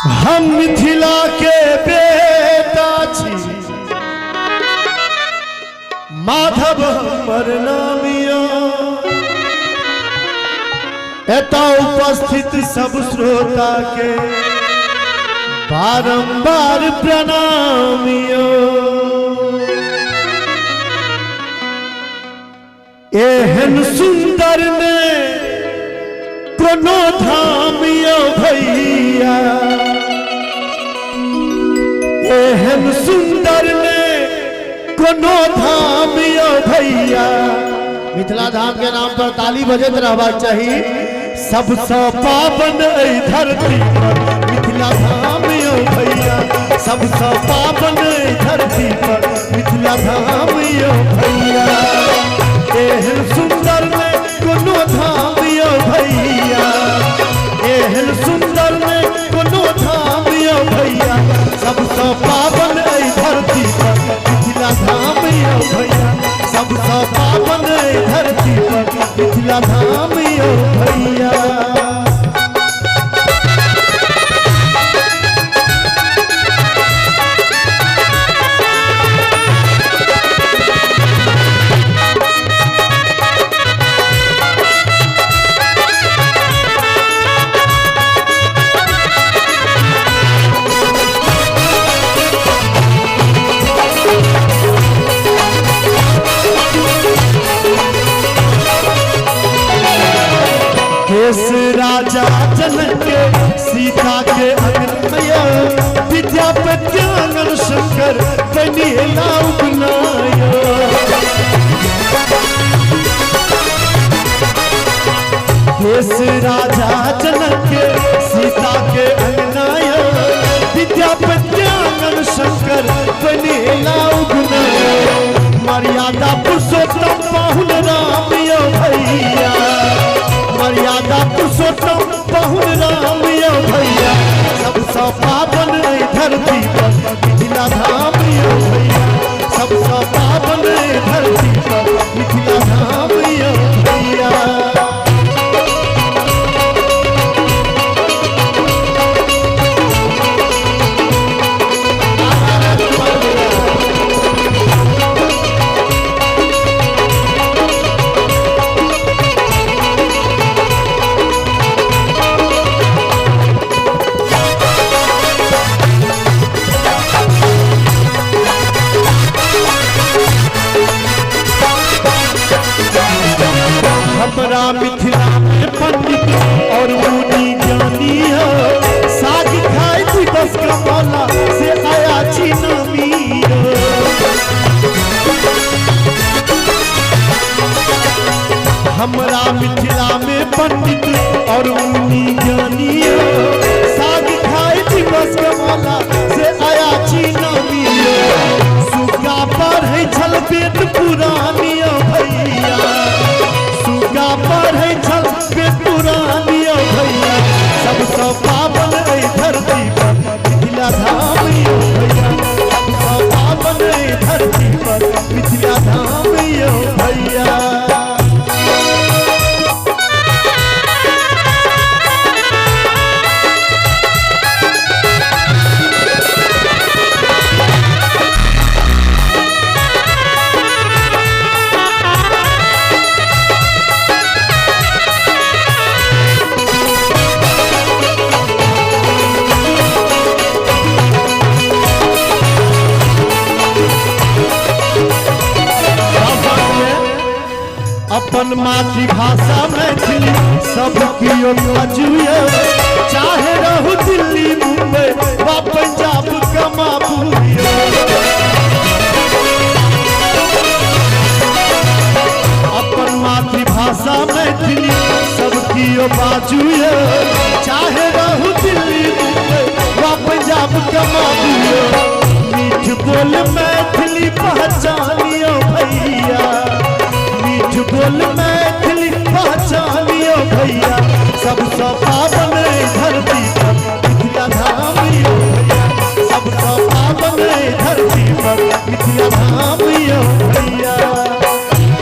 हम मिथिला के बेटा छी, माधव हमर नामिया। एता उपस्थित सब श्रोता के बारंबार प्रणामियो। एहन सुंदर ने कोनो धामियो भैया, एहन सुंदर ने कोनो धामियो भैया। मिथिला धाम के नाम पर ताली बजत रहबाक चाहिए। सबसे पावन एहि धरती पर मिथिला धाम यो भैया, सबसे पावन एहि धरती पर मिथिला धाम यो भैया। एहन सुंदर ने कोनो धाम यो भैया, एहन सुंदर ने कोनो धाम यो भैया। सबसे पावन एहि धरती पर मिथिला धाम यो भैया, सबसे पावन एहि धरती पर मिथिला धाम यो भैया। देश राजा जनक के सीता के अग्नया, विद्यापति आंगन शंकर बनिला उपनाया। देश राजा जनक के सीता के अग्नया, विद्यापति आंगन शंकर बनिला उपनाया। मर्यादा पुरुषोत्तम पाहुन राम यो भैया, मर्यादा पुरुषोत्तम पाहुन राम यो भैया। सबसे पावन एहि धरती पर मिथिला धाम यो भैया, सबसे पावन एहि धरती पर मिथिला धाम यो भैया। हमरा मिथिला में पंडित और मुनि ज्ञानी हो, साग खाए दिवस कमाला से आया चिनामी हो। हमरा मिथिला में पंडित और मुनि ज्ञानी हो, साग खाए दिवस कमाला से आया चिनामी हो। सुगा पढ़े छल पेट पुरानी भैया, सुगा पढ़े छल पेट पुरानी भैया। सबसे पावन एहि धरती पर मिथिला धाम यो भैया, सबसे पावन एहि धरती पर मिथिला धाम यो भैया। अपन मातृभाषा मैथिली सबकी बाजुए, चाहे रहू दिल्ली मुंबई वा पंजाब कमाबुए। अपन मातृभाषा मैथिली सबकी बाजुए, चाहे रहू दिल्ली मुंबई वा पंजाब कमाबुए। मीठ बोल मैथिली पहचानियो भैया, मीठ बोल मैथिली पहचानियो भैया। सबसे पावन धरती पर मिथिला धाम यो भैया, सबसे पावन धरती पर मिथिला धाम यो भैया।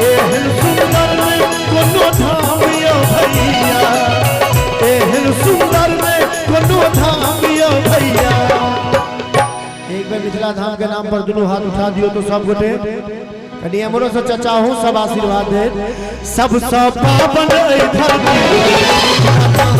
एहन सुंदर में कोनो धाम यो भैया, एहन सुंदर में कोनो धाम यो भैया। मिथिला धाम के नाम पर दोनों हाथ उठा दियो तो सब गोटे कनी हमरो से चचा हूं सब आशीर्वाद दे सब पावन धरती